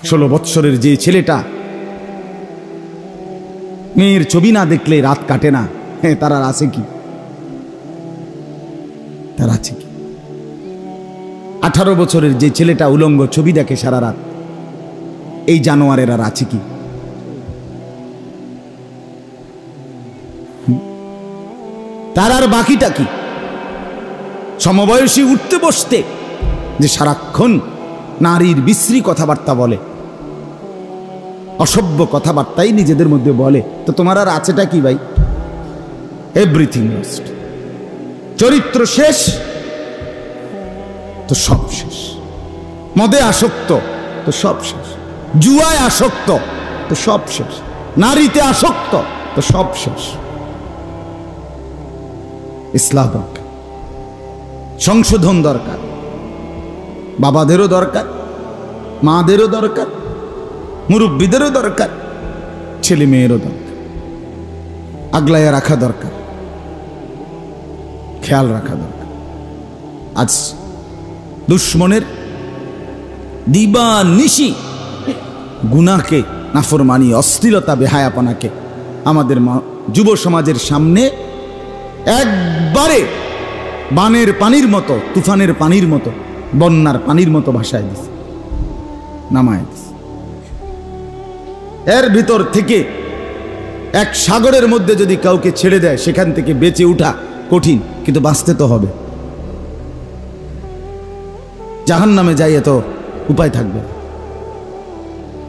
16 বৎসরের যে ছেলেটা মেয়ের ছবি না দেখলে রাত কাটে না, হ্যাঁ, তার আর আছে কি? তার আছে কি? 18 বছরের যে ছেলেটা উলঙ্গ ছবি দেখে সারা রাত, এই জানোয়ারের আর আছে কি? তার আর বাকিটা কি? সমবয়সী উঠতে বসতে যে সারাক্ষণ নারীর বিশ্রী কথাবার্তা বলে, অসভ্য কথাবার্তাই নিজেদের মধ্যে বলে, তো তোমার আর আছেটা কি ভাই? Everything lost. চরিত্র শেষ তো সব শেষ। মদে আসক্ত তো সব শেষ। জুয়ায় আসক্ত তো সব শেষ। নারীতে আসক্ত তো সব শেষ। ইসলাম দরকার, সংশোধন দরকার, বাবাদেরও দরকার, মাদেরও দরকার, মুরব্বীদেরও দরকার, ছেলে মেয়েরও দরকার। আগলাইয়া রাখা দরকার, খেয়াল রাখা দরকার। আজ দুশ্মনের দিবানিশি গুনাহকে, নাফরমানি, অশ্লীলতা, বেহায়াপনাকে আমাদের যুব সমাজের সামনে একবারে বানের পানির মতো, তুফানের পানির মতো, বন্যার পানির মতো ভাসায় দিছে, নামায় দিছে। এর ভিতর থেকে এক সাগরের মধ্যে যদি কাউকে ছেড়ে দেয়, সেখান থেকে বেঁচে ওঠা কঠিন, কিন্তু বাঁচতে তো হবে। জাহান্নামে যাইয়ে তো উপায় থাকবে।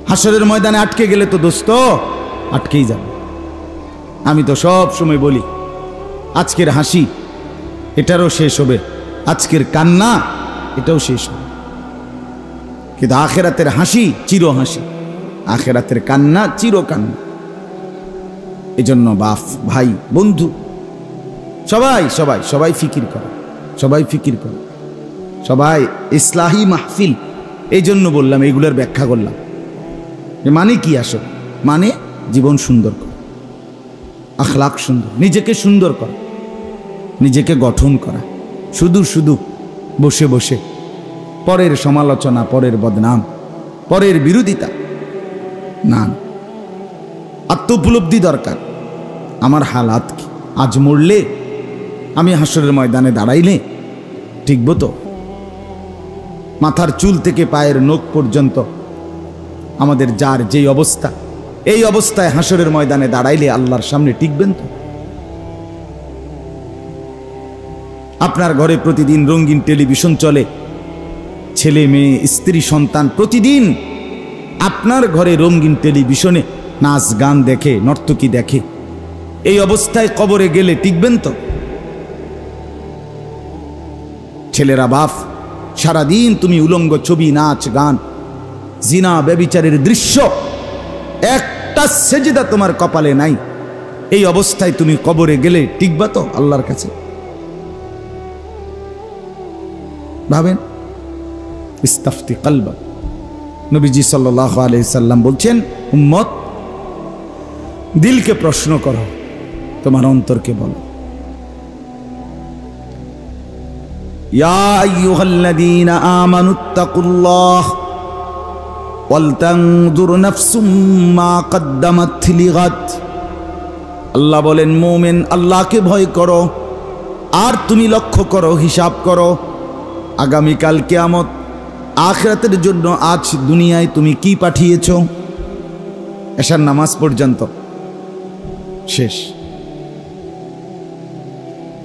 হাসরের ময়দানে আটকে গেলে তো দোস্ত আটকেই যাবে। আমি তো সব সময় বলি, আজকের হাসি এটারও শেষ হবে, আজকের কান্না এটাও শেষ হবে, কিন্তু আখেরাতের হাসি চির হাসি, আখেরাতের কান্না চির কান্না। এজন্য বাপ, ভাই, বন্ধু সবাই সবাই সবাই ফিকির করে, সবাই ফিকির করে, সবাই ইসলাহি মাহফিল। এই জন্য বললাম, এইগুলোর ব্যাখ্যা করলাম। মানে কি আসলে? মানে জীবন সুন্দর করা, আখলাক সুন্দর, নিজেকে সুন্দর করা, নিজেকে গঠন করা। শুধু শুধু বসে বসে পরের সমালোচনা, পরের বদনাম, পরের বিরোধিতা না। আত্ম উপলব্ধি দরকার। আমার হালাত কি? আজ মরলে, আমি হাসরের ময়দানে দাঁড়াইলে ঠিকব তো? মাথার চুল থেকে পায়ের নখ পর্যন্ত আমাদের যার যেই অবস্থা, এই অবস্থায় হাসরের ময়দানে দাঁড়াইলে আল্লাহর সামনে টিকবেন তো? আপনার ঘরে প্রতিদিন রঙিন টেলিভিশন চলে, ছেলে মেয়ে স্ত্রী সন্তান প্রতিদিন আপনার ঘরে রঙিন টেলিভিশনে নাচ গান দেখে, নর্তকী দেখে। এই অবস্থায় কবরে গেলে টিকবেন তো? ছেলেরা বাপ, সারাদিন তুমি উলঙ্গ ছবি, নাচ গান, জিনা, ব্যভিচারের দৃশ্য, একটা সেজদা তোমার কপালে নাই। এই অবস্থায় তুমি কবরে গেলে টিকবা তো আল্লাহর কাছে? ভাবেন। ইস্তাফতি কলবা। নবীজি সাল্লাল্লাহু আলাইহি সাল্লাম বলছেন, উম্মত, দিলকে প্রশ্ন করো, তোমার অন্তরকে বলো। ইয়া আইয়ুহাল্লাযীনা আমানুত্তাকুল্লাহ ওয়াল তানজুর নাফসুম মা কদ্দামাত লিগাদ। আল্লাহ বলেন, মুমিন, আল্লাহকে ভয় করো, আর তুমি লক্ষ্য করো, হিসাব করো, আগামীকাল কিয়ামত, আখিরাতের জন্য আজ দুনিয়ায় তুমি কি পাঠিয়েছ। এশার নামাজ পর্যন্ত শেষ।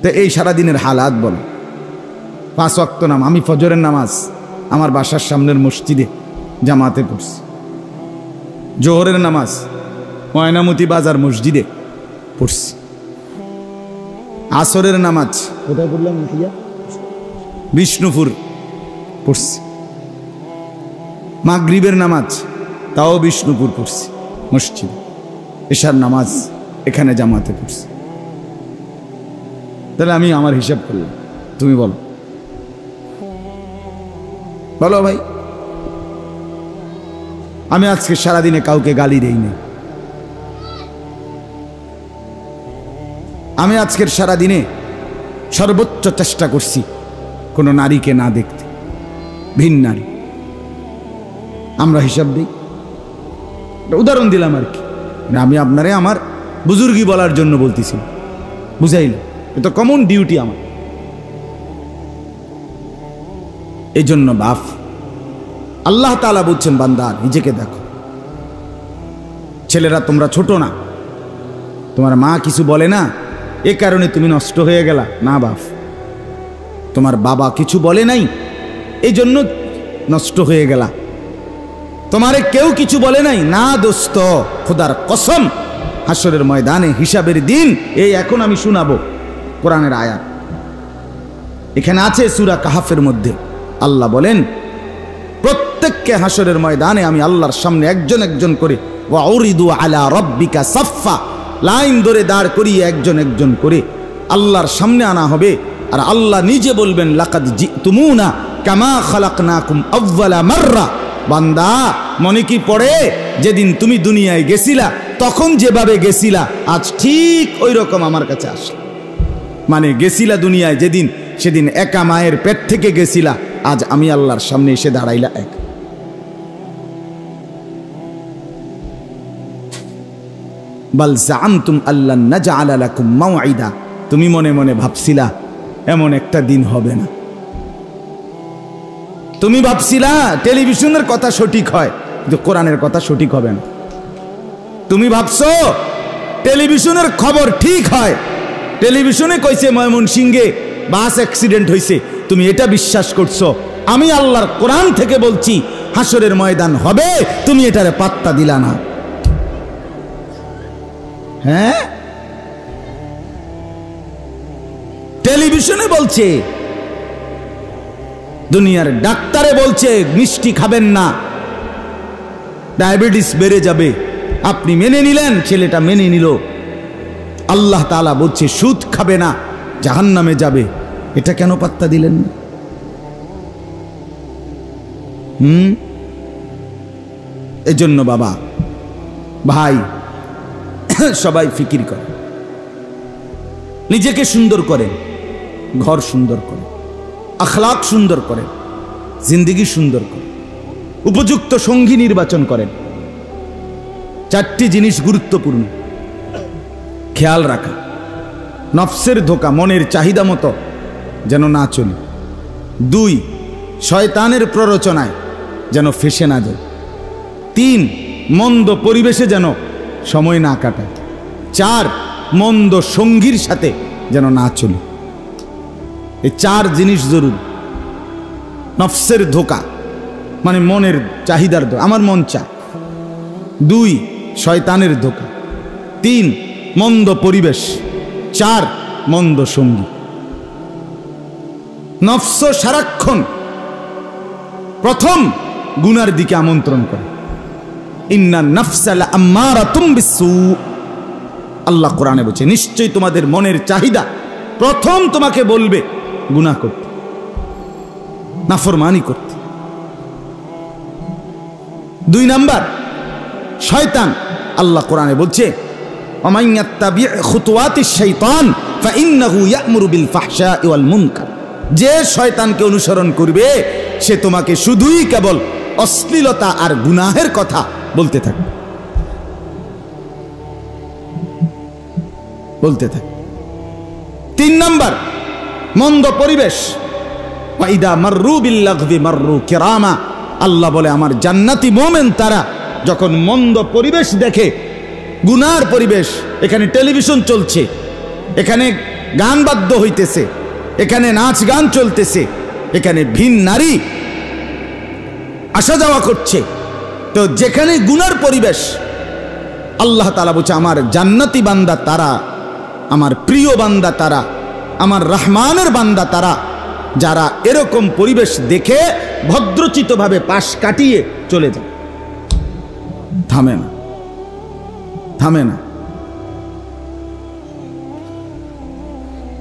তো এই সারাদিনের হালাত বলো। 5 ওয়াক্ত নাম, আমি ফজরের নামাজ আমার বাসার সামনের মসজিদে জামাতে পড়ছি। জোহরের নামাজ ময়নামতি বাজার মসজিদে পড়ছি। আসরের নামাজ কোথায় পড়লাম? বিষ্ণুপুর পড়ছি। মাগরিবের নামাজ তাও বিষ্ণুপুর পড়ছি মসজিদ। এশার নামাজ এখানে জামাতে পড়ছি। তাহলে আমি আমার হিসাব করলাম, তুমি বলো, বলো ভাই। আমি আজকে সারাদিনে কাউকে গালি দেইনি। আমি আজকের সারাদিনে সর্বোচ্চ চেষ্টা করছি কোনো নারীকে না দেখতে, ভিন নারী। আমরা হিসাব দিই। উদাহরণ দিলাম আর কি, আমি আপনারে আমার বুজুর্গি বলার জন্য বলতেছি, বুঝাইলাম, এটা কমন ডিউটি আমার। এই জন্য বাপ আল্লাহ তাআলা বলছেন, বান্দা নিজেকে দেখো। ছেলেরা তোমরা ছোট না, তোমার মা কিছু বলে না এ কারণে তুমি নষ্ট হয়ে গেলা না বাপ, তোমার বাবা কিছু বলে নাই এই জন্য নষ্ট হয়ে গেলা, তোমারে কেউ কিছু বলে নাই না দোস্ত, খোদার কসম হাসরের ময়দানে হিসাবের দিন, এই এখন আমি শোনাবো কোরআনের আয়াত, এখানে আছে সূরা কাহাফের মধ্যে। আল্লাহ বলেন প্রত্যেককে হাসরের ময়দানে আমি আল্লাহর সামনে একজন একজন করে ওয়াউরিদু আলা রাব্বিকা সাফফা, লাইন ধরে দাঁড় করিয়ে একজন একজন করে আল্লাহর সামনে আনা হবে। আর আল্লাহ নিজে বলবেন লাকাদ জিতুমুনা কামা খালাকনাকুম আউয়ালা মাররা, বান্দা মনে কি পড়ে যেদিন তুমি দুনিয়ায় গেছিলা তখন যেভাবে গেছিলা আজ ঠিক ওই রকম আমার কাছে আসলা। মানে গেছিলা দুনিয়ায় যেদিন, সেদিন একা মায়ের পেট থেকে গেছিলা, আজ আমি আল্লাহর সামনে এসে দাঁড়াইলা এক। বাল জাআমতুম আল্লান নাজআলা লাকুম মাওঈদা, তুমি মনে মনে ভাবছিলা এমন একটা দিন হবে না, তুমি ভাবছিলা টেলিভিশনের কথা সঠিক হয় কিন্তু কোরআনের কথা সঠিক হবে না, তুমি ভাবছো টেলিভিশনের খবর ঠিক হয়, টেলিভিশনে কইছে ময়মনসিংহে বাস অ্যাক্সিডেন্ট হয়েছে, তুমি এটা বিশ্বাস করছো। আমি আল্লাহর কোরআন থেকে বলছি হাসরের ময়দান হবে, তুমি এটারে পাত্তা দিলা না। হ্যাঁ, টেলিভিশনে বলছে, দুনিয়ার ডাক্তারে বলছে মিষ্টি খাবেন না, ডায়াবেটিস বেড়ে যাবে, আপনি মেনে নিলেন, ছেলেটা মেনে নিল। আল্লাহ তাআলা বলছে সুদ খাবে না, জাহান্নামে যাবে, এটা কেন পাত্তা দিলেন না? এজন্য বাবা ভাই সবাই ফিকির করে, নিজেকে সুন্দর করেন, ঘর সুন্দর করেন, আখলাক সুন্দর করেন, জিন্দেগি সুন্দর করেন, উপযুক্ত সঙ্গী নির্বাচন করেন। চারটি জিনিস গুরুত্বপূর্ণ খেয়াল রাখা, নফসের ধোঁকা, মনের চাহিদা মতো যেন না চলি। 2, শয়তানের প্ররোচনায় যেন ফেসে না যায়। 3, মন্দ পরিবেশে যেন সময় না কাটায়। 4, মন্দ সঙ্গীর সাথে যেন না চলি। এই 4 জিনিস জরুরি। নফসের ধোঁকা মানে মনের চাহিদার ধোঁকা, আমার মন চায়। 2, শয়তানের ধোঁকা। 3, মন্দ পরিবেশ। 4, মন্দ সঙ্গী। নফস সারাক্ষণ প্রথম গুনার দিকে আমন্ত্রণ করে। ইন্না নাফসা লাআম্মারাতুম বিসসু, আল্লাহ কোরআনে বলছে নিশ্চয়ই তোমাদের মনের চাহিদা প্রথম তোমাকে বলবে গুনাহ করতে, নাফরমানি করতে। 2 নাম্বার শয়তান, আল্লাহ কোরআনে বলছে ওয়া মান ইয়াত্তাবি' খুতুওয়াতিশ শাইতান ফাইন্নাহু ইয়া'মুরু বিল ফাহশা'i ওয়াল মুনকার, যে শয়তানকে অনুসরণ করবে সে তোমাকে শুধুই কেবল অশ্লীলতা আর গুনাহের কথা বলতে থাকে, বলতে থাকে। 3 নাম্বার মন্দ পরিবেশ, ওয়া ইদা মাররু বিল লাগবি মাররু কিরামা, আল্লাহ বলে আমার জান্নাতি মুমিন তারা যখন মন্দ পরিবেশ দেখে, গুনার পরিবেশ, এখানে টেলিভিশন চলছে, এখানে গান বাদ্য হইতেছে, এখানে নাচ গান চলতেছে, এখানে ভিন নারী আসা যাওয়া করছে, তো যেখানে গুনার পরিবেশ, আল্লাহ তাআলা বলছে আমার জান্নাতি বান্দা তারা, আমার প্রিয় বান্দা তারা, আমার রহমানের বান্দা তারা, যারা এরকম পরিবেশ দেখে ভদ্রচিতভাবে পাশ কাটিয়ে চলে যায়, থামে না, থামে না।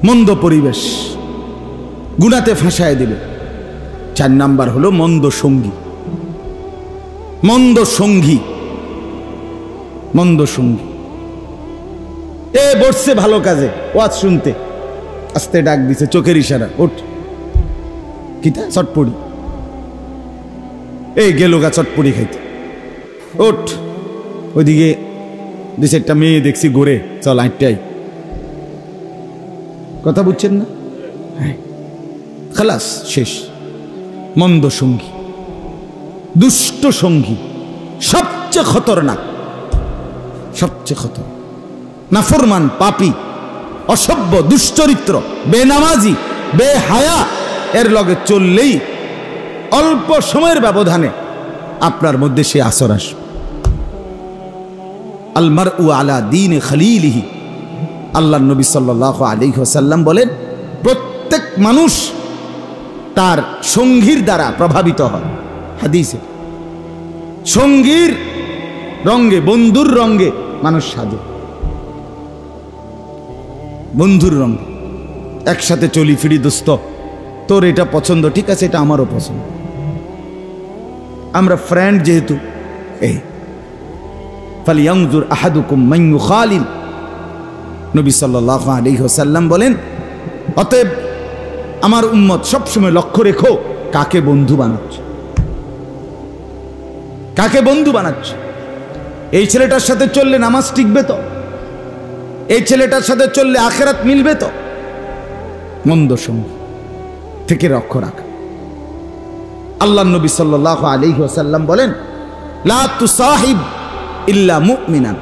মন্দ পরিবেশ গুনাতে ফাঁসায় দিবে। 4 নাম্বার হলো মন্দ সঙ্গী। মন্দ সঙ্গী, মন্দ সঙ্গী এ বসছে ভালো কাজে ওয়াজ শুনতে, আস্তে ডাক দিছে, চোখের ইশারা, ওঠ কিতা চটপড়ি, এই গেল গা চটপড়ি খাইতে, ওঠ ওইদিকে দুই চারটা মেয়ে দেখছি ঘুরে, চল আটটাই, কথা বুঝছেন না? হ্যাঁ, খালাস, শেষ। মন্দ সঙ্গী, দুষ্ট সঙ্গী সবচেয়ে খতরনাক, সবচেয়ে খতর। নাফরমান, পাপী, অসভ্য, দুশ্চরিত্র, বেনামাজি, বেহায়া এর লগে চললেই অল্প সময়ের ব্যবধানে আপনার মধ্যে সে আসর আসবে। আল মারউ আলা দীনে খলীলিহি, আল্লাহর নবী সাল্লাল্লাহু আলাইহি ওয়াসাল্লাম বলেন, প্রত্যেক মানুষ তার সঙ্গীর দ্বারা প্রভাবিত হয়। হাদিসে সঙ্গীর রঙে, বন্ধুর রঙে মানুষ সাজে। বন্ধুর রঙে একসাথে চলি ফিরি, দোস্ত তোর এটা পছন্দ, ঠিক আছে, এটা আমারও পছন্দ, আমরা ফ্রেন্ড যেহেতু। এই ফালিয়ানজুর আহাদুকুম মান ইউখালিল, নবী সাল্লাল্লাহু আলাইহি ওয়াসাল্লাম বলেন, অতএব আমার উম্মত সবসময় লক্ষ্য রেখো কাকে বন্ধু বানাচ্ছে, কাকে বন্ধু বানাচ্ছে। এই ছেলেটার সাথে চললে নামাজ টিকবে তো, এই ছেলেটার সাথে চললে আখিরাত মিলবে তো। মন্দ সঙ্গী থেকে রক্ষা রাখা। আল্লাহর নবী সাল্লাল্লাহু আলাইহি ওয়াসাল্লাম বলেন, লা তুসাহিব ইল্লা মুমিনান,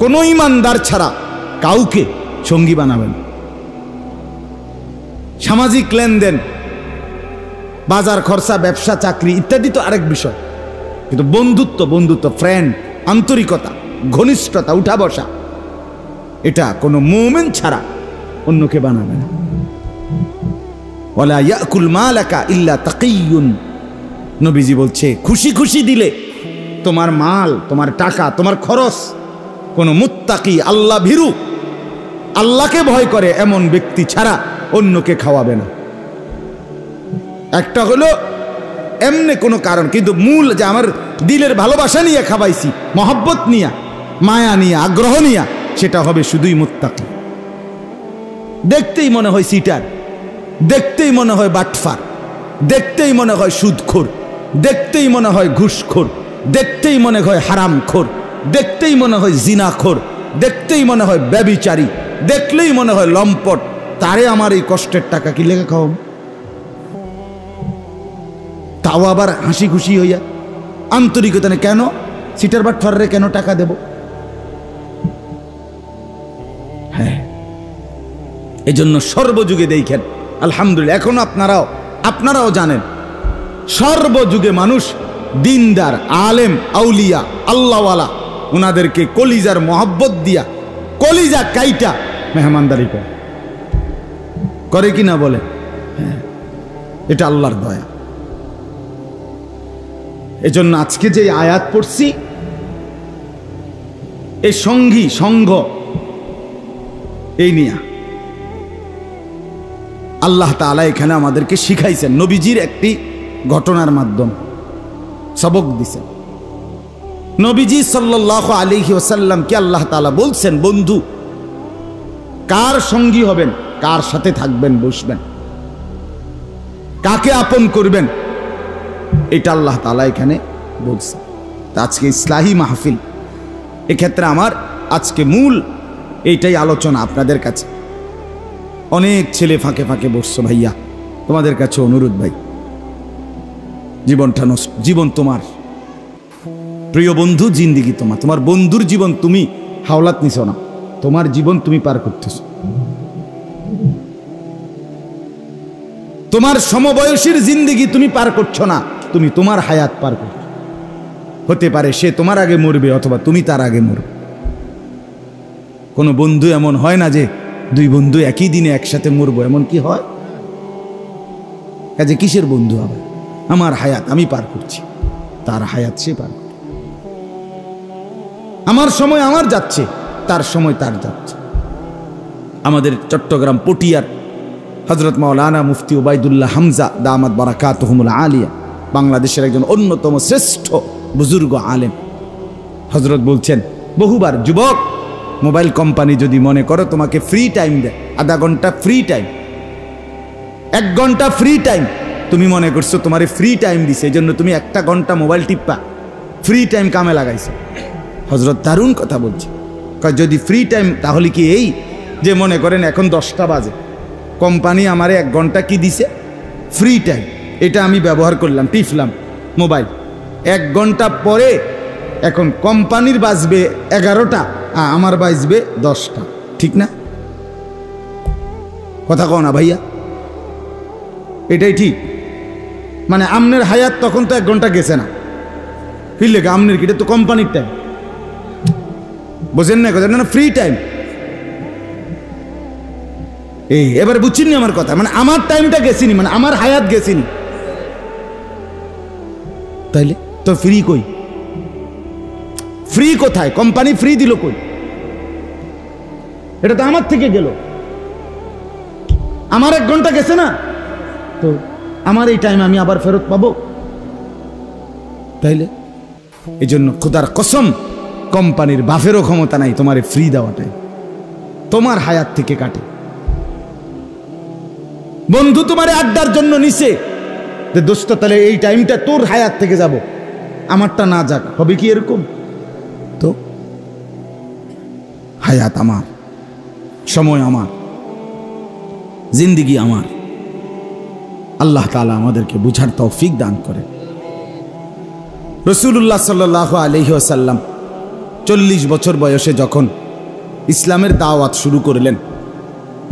কোন ঈমানদার ছাড়া কাউকে সঙ্গী বানাবেন। সামাজিক লেনদেন, বাজার খরচা, ব্যবসা, চাকরি ইত্যাদি তো আরেক বিষয়, কিন্তু বন্ধুত্ব, বন্ধুত্ব, ফ্রেন্ড, আন্তরিকতা, ঘনিষ্ঠতা, উঠা বসা, এটা কোনো মুমিন ছাড়া অন্যকে বানাবে না। ওয়ালা ইয়াকুল মালাকা ইল্লা তাকিয়ুন, নবীজি বলছে, খুশি খুশি দিলে তোমার মাল, তোমার টাকা, তোমার খরচ কোনো মুত্তাকি, আল্লাহ ভীরু, আল্লাহকে ভয় করে এমন ব্যক্তি ছাড়া অন্যকে খাওয়াবে না। একটা হলো এমনি কোনো কারণ, কিন্তু মূল যে আমার দিলের ভালোবাসা নিয়ে খাওয়াইছি, মহব্বত নিয়া, মায়া নিয়া, আগ্রহ নিয়া, সেটা হবে শুধুই মুত্তাকি। দেখতেই মনে হয় সিটার, দেখতেই মনে হয় বাটফার, দেখতেই মনে হয় সুদখোর, দেখতেই মনে হয় ঘুষখোর, দেখতেই মনে হয় হারামখোর, দেখতেই মনে হয় জিনাখোর, দেখতেই মনে হয় ব্যভিচারী, দেখলেই মনে হয় লম্পট, তারে আমার এই কষ্টের টাকা কি লেগে খাও? তাও আবার হাসি খুশি হইয়া, আন্তরিকতা নেই। কেন সিটার বাটফাররে কেন টাকা দেব? হ্যাঁ, এজন্য সর্বযুগে দেখেন, আলহামদুলিল্লাহ, এখন আপনারাও জানেন, সর্বযুগে মানুষ দিনদার, আলেম, আউলিয়া, আল্লাহওয়ালা, ওনাদেরকে কলিজার মহব্বত দিয়া, কলিজা কাইটা মেহমানদারি করে কিনা বলে? হ্যাঁ, এটা আল্লাহর দয়া। এজন্য আজকে যে আয়াত পড়ছি, এই সঙ্গী সংঘ, এই নিয়া আল্লাহ তাআলা এখানে আমাদেরকে শিখাইছেন, নবীজির একটি ঘটনার মাধ্যমে সবক দিছেন। নবীজি সাল্লাল্লাহু আলাইহি ওয়াসাল্লামকে আল্লাহ তাআলা বলছেন, বন্ধু কার সঙ্গী হবেন, কার সাথে থাকবেন, বসবেন, কাকে আপন করবেন, এটা আল্লাহ তাআলা এখানে বলছেন। আজকে ইসলাহি মাহফিল, এক্ষেত্রে আমার আজকে মূল এইটাই আলোচনা আপনাদের কাছে। অনেক ছেলে ফাঁকে ফাঁকে বসছো, ভাইয়া তোমাদের কাছে অনুরোধ, ভাই জীবনটা নষ্ট, জীবন তোমার, প্রিয় বন্ধু, জিন্দিগি তোমার, তোমার বন্ধুর জীবন তুমি হাওলাত নিছো না, তোমার জীবন তুমি পার করতেছো। তোমার সমবয়সীর জিন্দিগি তুমি পার করছো না, তুমি তোমার হায়াত পার করছো। হতে পারে সে তোমার আগে মরবে, অথবা তুমি তার আগে মরবে। কোনো বন্ধু এমন হয় না যে দুই বন্ধু একই দিনে একসাথে মরবো, এমন কি হয়? কাজে কিসের বন্ধু হবে? আমার হায়াত আমি পার করছি, তার হায়াত সে পার করছে। আমার সময় আমার যাচ্ছে, তার সময় তার যাচ্ছে। আমাদের চট্টগ্রাম পটিয়ার হযরত মাওলানা মুফতি ওবায়দুল্লাহ হামজা দামাত বারাকাতুহুমুল আলিয়া, বাংলাদেশের একজন অন্যতম শ্রেষ্ঠ বুজুর্গ আলেম, হযরত বলছেন বহুবার, যুবক, মোবাইল কোম্পানি যদি মনে করো তোমাকে ফ্রি টাইম দেয়, আধা ঘন্টা ফ্রি টাইম, 1 ঘন্টা ফ্রি টাইম, তুমি মনে করছো তোমার ফ্রি টাইম দিছে, এই জন্য তুমি 1 ঘন্টা মোবাইল টিপা, ফ্রি টাইম কামে লাগাইছে। হযরত দারুণ কথা বলছে, যদি ফ্রি টাইম তাহলে কি এই যে মনে করেন এখন 10টা বাজে, কোম্পানি আমারে 1 ঘন্টা কি দিছে ফ্রি টাইম, এটা আমি ব্যবহার করলাম, টিপলাম মোবাইল, 1 ঘন্টা পরে এখন কোম্পানির বাজবে 11টা, আমার বাজবে 10টা, ঠিক না? কথা কও না ভাইয়া? এটাই ঠিক। মানে আমনের হায়াত তখন তো 1 ঘন্টা গেছে না, ফিরলে আমনের কিটা তো কোম্পানির টাইম, বোঝেন না কথা না? Free time. এই এবার বুঝছেন আমার কথা? মানে আমার টাইমটা গেছিনি, মানে আমার হায়াত গেছিনি, তাইলে তো ফ্রি কই? ফ্রি কোথায়? কোম্পানি ফ্রি দিল কই? এটা তো আমার থেকে গেল, আমার 1 ঘন্টা গেছে না, তো আমার এই টাইম আমি আবার ফেরত পাবো? তাইলে এই জন্য খোদার কসম, কোম্পানির বাফেরও ক্ষমতা নাই তোমার ফ্রি দেওয়াটাই, তোমার হায়াত থেকে কাটে। বন্ধু তোমার আড্ডার জন্য নিছে, দোস্ত তাহলে এই টাইমটা তোর হায়াত থেকে যাব, আমারটা না যাক, হবে কি এরকম? তো হায়াত আমার, সময় আমার, জিন্দেগি আমার। আল্লাহ তাআলা আমাদেরকে বুঝার তৌফিক দান করে। রাসূলুল্লাহ সাল্লাল্লাহু আলাইহি ওয়াসাল্লাম 40 বছর বয়সে যখন ইসলামের দাওয়াত শুরু করলেন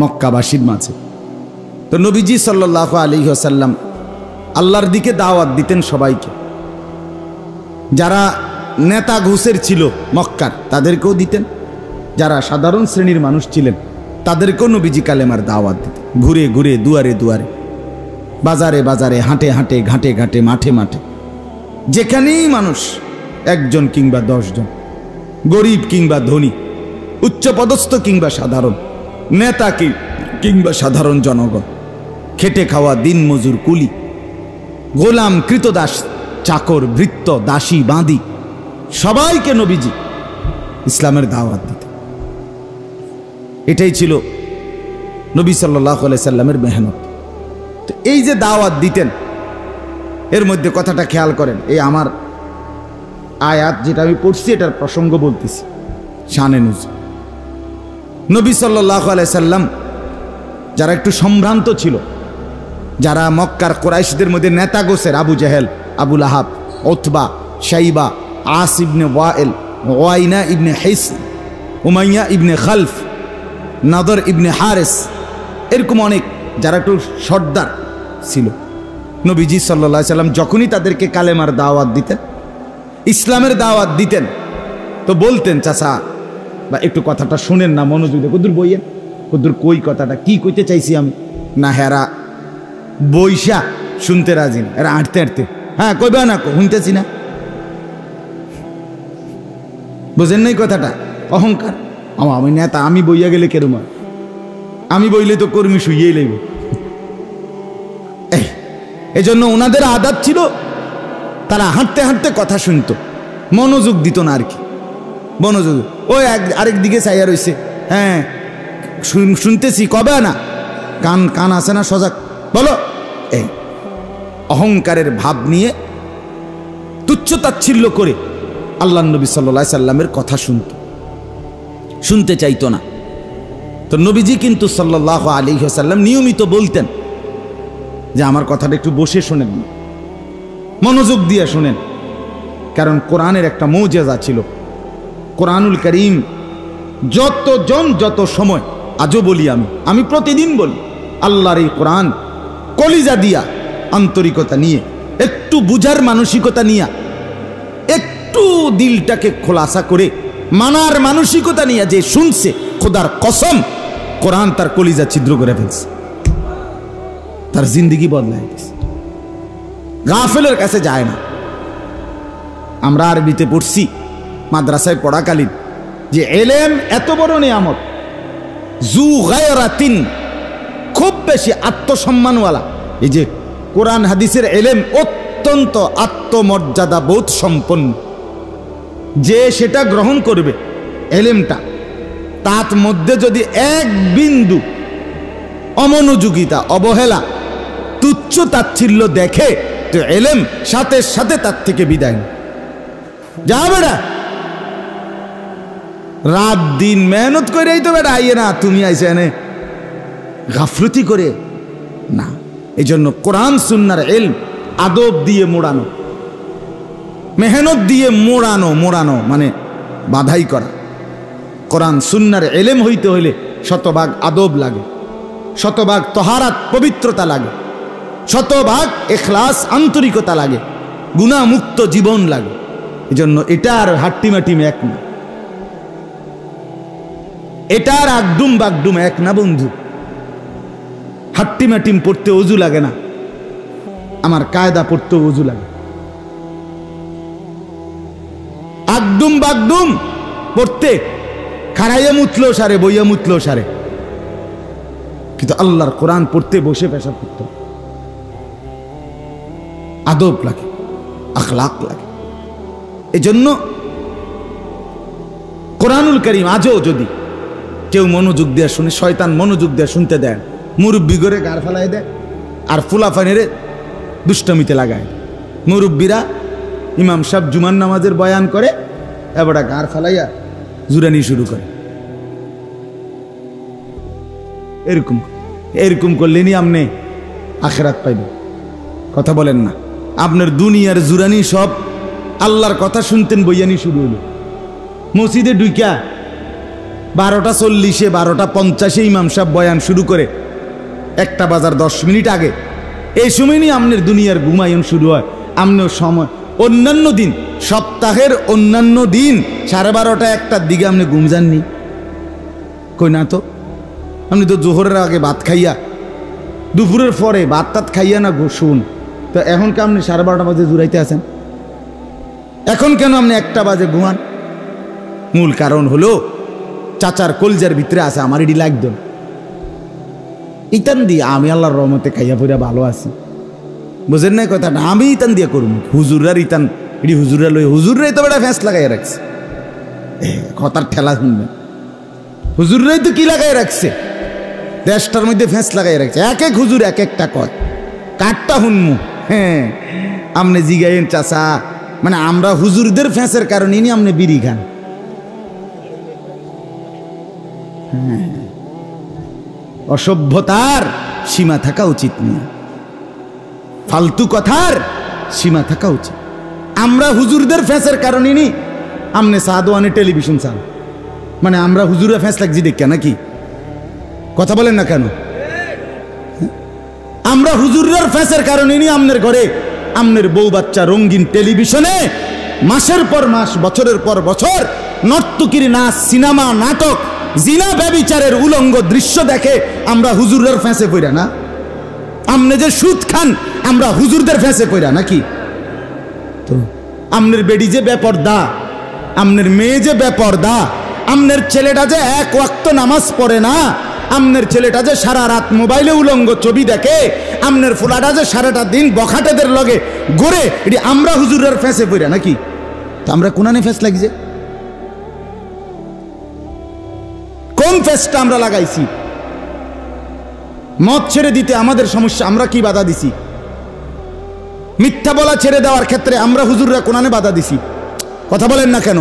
মক্কাবাসীর মাঝে, তো নবীজি সাল্লাল্লাহু আলাইহি ওয়াসাল্লাম আল্লাহর দিকে দাওয়াত দিতেন সবাইকে। যারা নেতা ঘুষের ছিল মক্কার তাদেরকেও দিতেন, যারা সাধারণ শ্রেণীর মানুষ ছিলেন তাদেরকেও নবীজি কালেমার দাওয়াত দিতেন। ঘুরে ঘুরে, দুয়ারে দুয়ারে, বাজারে বাজারে, হাঁটে হাঁটে, ঘাটে ঘাটে, মাঠে মাঠে, যেখানেই মানুষ 1 জন কিংবা 10 জন, গরিব কিংবা ধনী, উচ্চপদস্থ কিংবা সাধারণ, নেতা কিংবা সাধারণ জনগণ, খেটে খাওয়া দিন মজুর, কুলি, গোলাম, কৃতদাস, চাকর, ভৃত্য, দাসী, বাঁদী, সবাইকে নবীজি ইসলামের দাওয়াত দিতেন। এটাই ছিল নবী সাল্লাল্লাহু আলাইহি সাল্লামের মেহনত। তো এই যে দাওয়াত দিতেন, এর মধ্যে কথাটা খেয়াল করেন, এই আমার আয়াত যেটা আমি পড়ছি এটার প্রসঙ্গ বলতেছি, শানে নুজুল। নবী সাল্লাল্লাহু আলাইহি সাল্লাম যারা একটু সম্ভ্রান্ত ছিল, যারা মক্কার কুরাইশদের মধ্যে নেতা গোছের, আবু জাহেল, আবু লাহাব, উতবা, শাইবা, আস ইবনে ওয়াইল, ওয়াইনা ইবনে হিসন, উমাইয়া ইবনে খালফ, নাদর ইবনে হারেস, এরকম অনেক যারা একটু সর্দার ছিল, নবীজি সাল্লাল্লাহু আলাইহি সাল্লাম যখনই তাদেরকে কালেমার দাওয়াত দিতেন, ইসলামের দাওয়াত দিতেন, তো বলতেন, চাচা বা একটু কথাটা শুনেন না, মনোযোগ দিয়ে, কদ্দুর বইয়েন, কদ্দুর কই কথাটা কি কইতে চাইছি আমি, না হেরা বইসা শুনতে রাজি না, এরা আঁটতে আঁটতে, হ্যাঁ কইবা না, শুনতেছি না, বুঝেন নাই কথাটা? অহংকার, আমি নেতা, আমি বইয়া গেলে কেরম, আমি বইলে তো কর্মী শুইয়েই লইব। এই জন্য ওনাদের আদত ছিল, তারা হাঁটতে হাঁটতে কথা শুনতো, মনোযোগ দিত না আর কি, মনোযোগ ওই আরেক দিকে চাইয়া রয়েছে, হ্যাঁ শুনতেছি, কবে না, কান কান আছে না সজাগ, বলো। এই অহংকারের ভাব নিয়ে তুচ্ছতাচ্ছিল্য করে আল্লাহ নবী সাল্লাল্লাহু আলাইহি সাল্লামের কথা শুনতে চাইতো না। তো নবীজি কিন্তু সাল্লাল্লাহু আলাইহি ওয়াসাল্লাম নিয়মিত বলতেন যে আমার কথাটা একটু বসে শোনেন, মনোযোগ দিয়ে শোনেন, কারণ কোরআনের একটা মুজিজা ছিল। কোরআনুল কারীম যতজন যত সময়, আজও বলি, আমি প্রতিদিন বলি, আল্লাহর এই কোরআন কলিজা দিয়া, আন্তরিকতা নিয়ে, একটু বুঝার মানসিকতা নিয়ে, একটু দিলটাকে খোলাসা করে মানার মানসিকতা নিয়ে যে শুনছে, খোদার কসম কোরআন তার কলিজা ছিদ্র করে ফেলছে, তার জিন্দেগি বদলায় গেছে, গাফেলের কাছে যায় না। আমরা আরবিতে পড়ছি মাদ্রাসায় পড়াকালীন যে এলেম এত বড় নিয়ামত, জু গায়রাতিন, খুব বেশি আত্মসম্মানওয়ালা। এই যে কোরআন হাদিসের এলেম অত্যন্ত আত্মমর্যাদা বোধ সম্পন্ন, যে সেটা গ্রহণ করবে এলেমটা, তার মধ্যে যদি এক বিন্দু অমনোযোগিতা, অবহেলা, তুচ্ছ তাচ্ছিল্য দেখে, তো এলেম সাথে সাথে তার থেকে বিদায় নেয়। যা বেটা, রাত দিন মেহনত করে তো বেটা আইয়ে না, তুমি আইসে এনে গাফলতি করে না। এই জন্য কোরআন সুন্নাহর ইলম আদব দিয়ে মোড়ানো, মেহনত দিয়ে মোড়ানো মানে বাধাই করা। কোরআন সুন্নাহর ইলম হইতে হইলে শতভাগ আদব লাগে, শতভাগ তহারাত পবিত্রতা লাগে, শতভাগ ইখলাস আন্তরিকতা লাগে, গুনাহমুক্ত জীবন লাগে। এই জন্য এটা আর হাট্টিমাটিম এক না, এটা আর আগডুম বাগডুম এক না বন্ধু। হাট্টিমাটিম পড়তে ওযু লাগে না, আমার কায়দা পড়তে ওযু লাগে। আগডুম বাগডুম পড়তে খাড়াইয়া মুতলো সারে, বইয়া মুতলো সারে, কিন্তু আল্লাহর কোরআন পড়তে বসে পেশাব করতে আদব লাগে, আখলাক লাগে। এজন্য কোরআনুল কারীম আজও যদি কেউ মনোযোগ দিয়ে শুনে, শয়তান মনোযোগ দিয়ে শুনতে দেয়, মুরব্বী করে গার ফালাই দেয় আর ফুলাফানের দুষ্টমিতে লাগায়। মুরব্বীরা ইমাম সাহেব জুমার নামাজের বয়ান করে, এবার গার ফালাইয়া জুরানি শুরু করে। এরকম এরকম করলেনি আপনি আখিরাত পাইবেন। কথা বলেন না, আপনার দুনিয়ার জুরানি সব আল্লাহর কথা শুনতেন বইয়ানি শুরু হলো। মসজিদে ঢুইকা 12:40 12:50 ইমাম সাহেব বয়ান শুরু করে 1টা বাজার 10 মিনিট আগে, এই সময় নিয়ে আপনার দুনিয়ার ঘুমায়ন শুরু হয়। আপনিও সময় অন্যান্য দিন, সপ্তাহের অন্যান্য দিন 12:30 1টার দিকে আপনি ঘুম যাননি কই না? তো আপনি তো জোহরের আগে ভাত খাইয়া, দুপুরের পরে ভাত টাত খাইয়া না শুন, তো এখন কে আপনি 12:30 বাজে জুড়াইতে আছেন? এখন কেন আপনি 1টা বাজে ঘুমান? মূল কারণ হলো চাচার কলজার ভিতরে আছে আমার এটি লাগতো ইতান দিয়ে আমি আল্লাহর রহমতে খাইয়া পড়া ভালো আছি, বুঝেন না কথাটা? আমি ইতান দিয়ে করুন, হুজুরার ইতান এটি হুজুরা লই, হুজুরাই তো বেটা ফ্যাঁস লাগাই রাখছে, কথার ঠেলা শুনবেন। হুজুরাই তো কি লাগাই রাখছে, দেশটার মধ্যে ফ্যাঁস লাগাই রাখছে। এক এক হুজুর এক একটা কয়, কাঠটা হুনমু। হ্যাঁ, আপনি জিগাইন চাচা, মানে আমরা হুজুরদের ফ্যাঁসের কারণে নি আপনি বিড়ি খান। অসভ্যতার সীমা থাকা উচিত না, ফালতু কথার সীমা থাকা উচিত। আমরা হুজুরদের ফ্যাঁসের কারণে নি আমনে সাদওয়ানে টেলিভিশন চান, মানে আমরা হুজুরের ফ্যাঁস লাগছি দেখে নাকি? কথা বলেন না কেন? আমরা হুজুরের ফ্যাঁসের কারণে নি আমনের ঘরে আমনের বউ বাচ্চা রঙিন টেলিভিশনে মাসের পর মাস, বছরের পর বছর নর্তকীর নাচ, সিনেমা, নাটক, জিনা ব্যভিচারের উলঙ্গ দৃশ্য দেখে আমরা হুজুরের ফ্যাঁসে পড়া না? আমনে যে সুদ খান আমরা হুজুরদের ফ্যাঁসে পড়া নাকি? তো আমনের বেডি যে বেপরদা, আমনের মেয়ে যে বেপরদা, আমনের ছেলেটা যে 1 ওয়াক্ত নামাজ পড়ে না, আমনের ছেলেটা যে সারা রাত মোবাইলে উলঙ্গ ছবি দেখে, আমনের ফুলাটা যে সারাটা দিন বখাটেদের লগে ঘুরে, এটি আমরা হুজুরের ফ্যাঁসে পড়া নাকি? তো আমরা কোনানে ফ্যাঁস লাগছে? কোন ফ্যাঁসটা আমরা লাগাইছি? মদ ছেড়ে দিতে আমাদের সমস্যা, আমরা কি বাধা দিছি? মিথ্যা বলা ছেড়ে দেওয়ার ক্ষেত্রে আমরা হুজুররা কোনানে বাধা দিছি? কথা বলেন না কেন?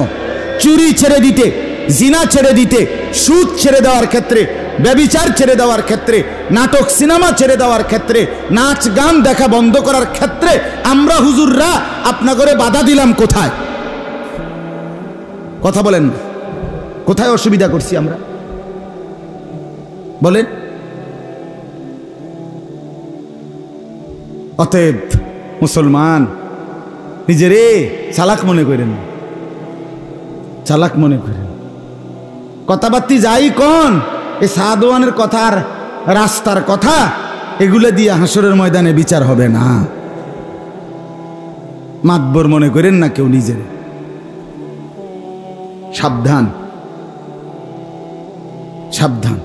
চুরি ছেড়ে দিতে, জিনা ছেড়ে দিতে, সুদ ছেড়ে দেওয়ার ক্ষেত্রে, ব্যভিচার ছেড়ে দেওয়ার ক্ষেত্রে, নাটক সিনেমা ছেড়ে দেওয়ার ক্ষেত্রে, নাচ গান দেখা বন্ধ করার ক্ষেত্রে আমরা হুজুররা আপনাদের বাধা দিলাম কোথায়? কথা বলেন, কোথায় অসুবিধা করছি আমরা বলেন? অতএব মুসলমান নিজেরে চালাক মনে করেন, চালাক মনে করেন। কথাবার্তি যাই কোন এই সাদওয়ানের কথা আর রাস্তার কথা, এগুলো দিয়ে হাসরের ময়দানে বিচার হবে না। মাতবর মনে করেন না কেউ নিজের। সাবধান, সাবধান।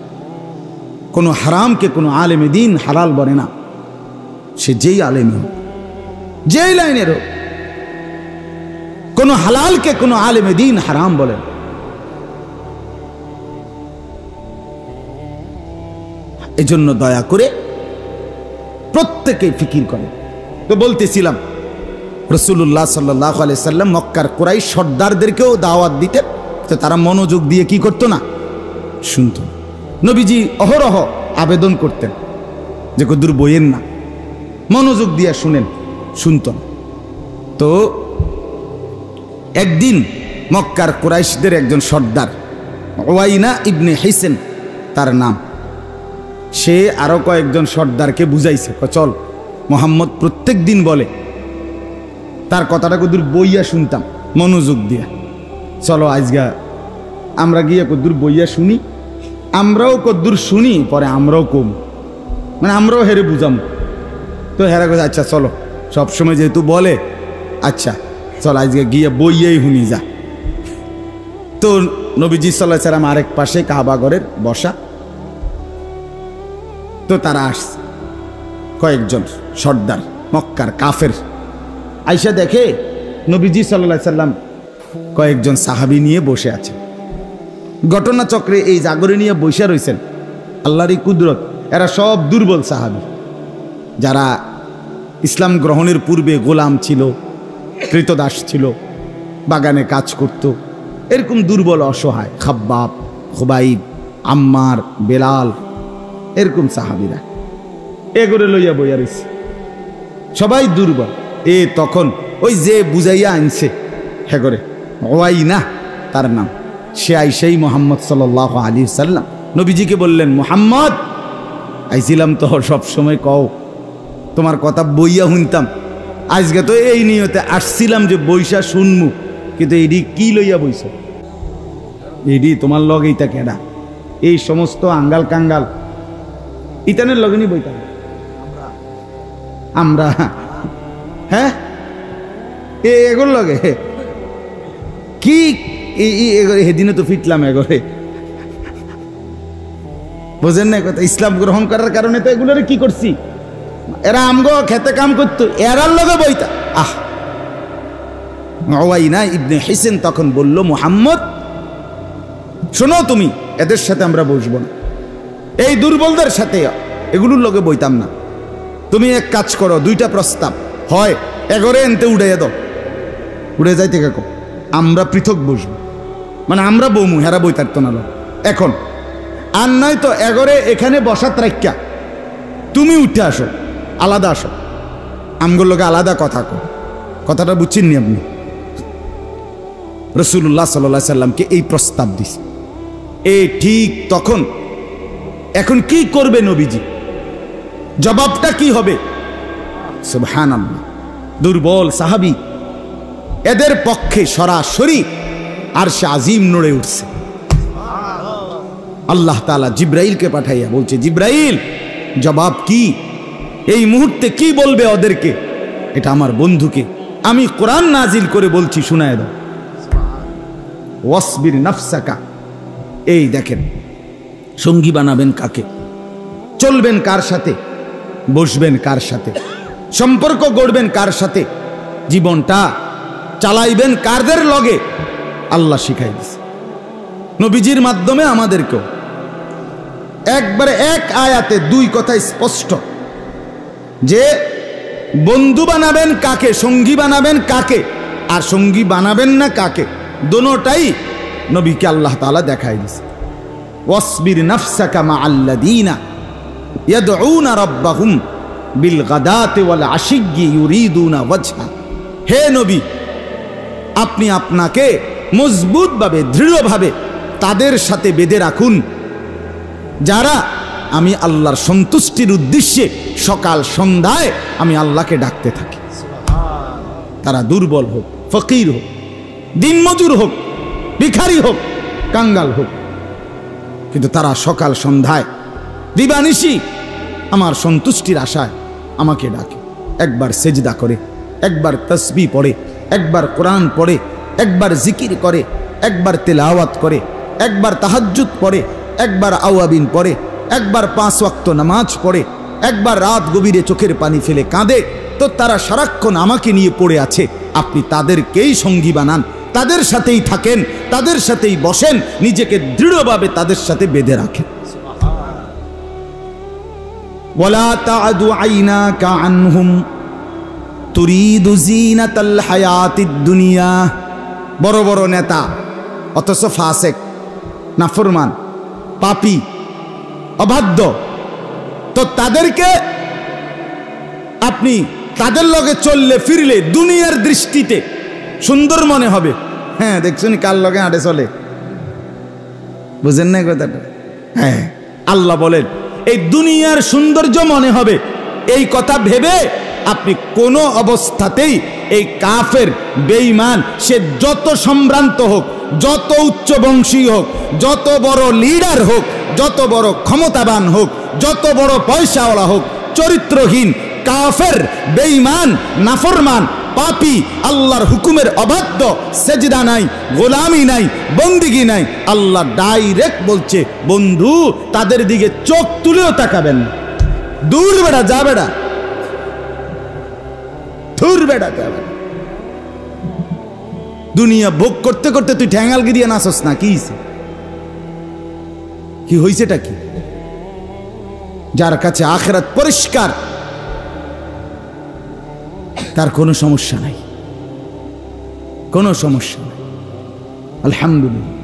কোনো হারামকে কোনো আলেমে দিন হালাল বলে না, সে যেই আলেম হোক, যেই লাইনের হোক। কোনো হালালকে কোনো আলেমে দিন হারাম বলেন। এজন্য দয়া করে প্রত্যেকে ফিকির করে। তো বলতেছিলাম রাসূলুল্লাহ সাল্লাল্লাহু আলাইহি সাল্লাম মক্কার কুরাইশ সর্দারদেরকেও দাওয়াত দিতেন, তো তারা মনোযোগ দিয়ে কি করতো না, শুনতো। নবীজি অহরহ আবেদন করতেন যে কদ্দুর বইয়েন না, মনোযোগ দিয়ে শুনেন, শুনতো না। তো একদিন মক্কার কুরাইশদের একজন সর্দার, উয়াইনা ইবনে হিসেন তার নাম, সে আরো কয়েকজন সর্দারকে বুঝাইছে, চল মোহাম্মদ প্রত্যেক দিন বলে, তার কথাটা কদ্দুর বইয়া শুনতাম মনোযোগ দিয়া, চলো আজগা আমরা গিয়ে কদ্দুর বইয়া শুনি, আমরাও কদ্দুর শুনি, পরে আমরাও কম, মানে আমরাও হেরে বুঝাম। তো হেরা কথা, আচ্ছা চলো, সবসময় যেহেতু বলে, আচ্ছা চল আজকে গিয়ে বইয়াই শুনি যা। তো নবীজি সাল্লাল্লাহু আলাইহি সাল্লাম আরেক পাশে কাবা ঘরের বসা, তো তারা আসছে কয়েকজন সর্দার মক্কার কাফের, আইসা দেখে নবীজি সাল্লাল্লাহু আলাইহি সাল্লাম কয়েকজন সাহাবী নিয়ে বসে আছে। ঘটনাচক্রে এই জাগরে নিয়ে বসে রয়েছেন, আল্লাহরই কুদরত, এরা সব দুর্বল সাহাবী, যারা ইসলাম গ্রহণের পূর্বে গোলাম ছিল, কৃতদাস ছিল, বাগানে কাজ করত, এরকম দুর্বল অসহায়, খাব্বাব, খুবাইব, আম্মার, বেলাল, এরকম সাহাবীরা এগরে লইয়া বইয়া রয়েছে, সবাই দুর্বল। তখন ওই যে বুঝাইয়া আনছে হেগরে, উয়াইনা তার নাম, সে আইসেই মুহাম্মদ সাল্লাল্লাহু আলাইহি ওয়াসাল্লাম নবীজিকে বললেন, মুহাম্মদ আইছিলাম তো সব সময় কও, তোমার কথা বইয়া শুনতাম, আজকে তো এই নিয়তে আসছিলাম যে বইসা শুনমু, কিন্তু এইডি কি লইয়া বইছ, এইডি তোমার লগেই তা কেডা, এই সমস্ত আঙ্গাল কাঙ্গাল ইতানের লগে নি বইতাম আমরা, হ্যাঁ এগোর লগে কি সেদিনে তো ফিটলাম এগরে, বোঝেন না কথা, ইসলাম গ্রহণ করার কারণে তো এগুলোরে কি করছি, এরা আমগো খেতে কাম করতো, এরার লগে বইতা। উয়াইনা ইবনে হিসেন তখন বলল, মুহাম্মদ শোনো, তুমি এদের সাথে আমরা বসবো না, এই দুর্বলদের সাথে এগুলোর লগে বইতাম না, তুমি এক কাজ করো, দুইটা প্রস্তাব, হয় এগরে এনতে উড়ে দাও, উড়ে যাইতে কাকো, আমরা পৃথক বসবো, মানে আমরা বমু, হেরা বই থাকতো না এখন, আর নয় তো এগরে এখানে বসাত রাখিয়া তুমি উঠে আসো, আলাদা আসো, আমগুর লোকে আলাদা কথা কো। কথাটা বুঝছেন নি আপনি? রাসূলুল্লাহ সাল্লাল্লাহু আলাইহি সাল্লামকে এই প্রস্তাব দিছে, ঠিক তখন এখন কি করবে নবীজি, জবাবটা কি হবে? সুবহানাল্লাহ, দুর্বল সাহাবী, এদের পক্ষে সরাসরি আরশে আজিম নড়ে উঠছে। আল্লাহ তাআলা জিব্রাইলকে পাঠাইয়া বলছে, জিব্রাইল জবাব কি, এই মুহূর্তে কি বলবে ওদেরকে, এটা আমার বন্ধুকে আমি কোরআন নাজিল করে বলছি, শুনায় দাও। ওয়াসবির নাফসাকা, এই দেখেন সঙ্গী বানাবেন কাকে, চলবেন কার সাথে, বসবেন কার সাথে, সম্পর্ক গড়বেন কার সাথে, জীবনটা চালাইবেন কারদের লগে, আল্লাহ শিখাই দিছে নবীজির মাধ্যমে আমাদেরকেও। একবারে এক আয়াতে দুই কথা স্পষ্ট, যে বন্ধু বানাবেন কাকে, সঙ্গী বানাবেন কাকে, আর সঙ্গী বানাবেন না কাকে, দোনোটাই নবীকে আল্লাহ তাআলা দেখাই দিছে। ওয়াসবির নাফসাকা মাআল্লাযীনা ইয়াদউনা রাব্বাহুম বিল গাদাতি ওয়াল আশিয়্যি ইউরিদুনা ওয়াজহা, হে নবী আপনি আপনাকে মজবুতভাবে, দৃঢ়ভাবে তাদের সাথে বেঁধে রাখুন যারা আমি আল্লাহর সন্তুষ্টির উদ্দেশ্যে সকাল সন্ধ্যায় আমি আল্লাহকে ডাকতে থাকি। তারা দুর্বল হোক, ফকির হোক, দিনমজুর হোক, ভিখারি হোক, কাঙ্গাল হোক, কিন্তু তারা সকাল সন্ধ্যায় দিবানিশি আমার সন্তুষ্টির আশায় আমাকে ডাকে। একবার সেজদা করে, একবার তাসবিহ পড়ে, একবার কোরআন পড়ে, একবার জিকির করে, একবার তেলাওয়াত করে, একবার তাহাজ্জুদ পড়ে, একবার আওয়াবিন পড়ে, একবার 5 ওয়াক্ত নামাজ পড়ে, একবার রাত গভীরে চোখের পানি ফেলে কাঁদে, তো তারা সারাক্ষণ আমাকে নিয়ে পড়ে আছে। আপনি তাদেরকেই সঙ্গী বানান, তাদের সাথেই থাকেন, তাদের সাথেই বসেন, নিজেকে দৃঢ়ভাবে তাদের সাথে বেঁধে রাখেন। ওয়ালা তা'দু আইনাকা আনহুম তুরিদু জিনাতাল হায়াতিদ দুনিয়া, বড় বড় নেতা অথচ ফাসেক, নাফরমান, পাপী, অবাধ্য। তো তাদেরকে আপনি তাদের লগে চললে ফিরলে দুনিয়ার দৃষ্টিতে সুন্দর মনে হবে। হ্যাঁ, দেখছুন কার লগে হাঁটে চলে, বুঝেন না কথাটা? হ্যাঁ, আল্লাহ বলেন এই দুনিয়ার সৌন্দর্য মনে হবে, এই কথা ভেবে আপনি কোনো অবস্থাতেই এই কাফের বেঈমান, সে যত সম্ভ্রান্ত হোক, যত উচ্চ বংশী হোক, যত বড় লিডার হোক, যত বড় ক্ষমতাবান হোক, যত বড় পয়সাওয়ালা হোক, চরিত্রহীন কাফের বেঈমান নাফরমান পাপী, আল্লাহর হুকুমের অবাধ্য, সেজদা নাই, গোলামি নাই, বন্দিগি নাই, আল্লাহ ডাইরেক্ট বলছে বন্ধু তাদের দিকে চোখ তুলেও তাকাবেন না। দূর বেড়া, যা বেড়া, দূর বেড়া, যা বেড়া। দুনিয়া ভোগ করতে করতে তুই ঠ্যাঙ্গালগি দিয়ে নাচস না, কি হইছেটা কি? যার কাছে আখিরাত পরিষ্কার তার কোনো সমস্যা নাই, কোনো সমস্যা নাই। আলহামদুলিল্লাহ।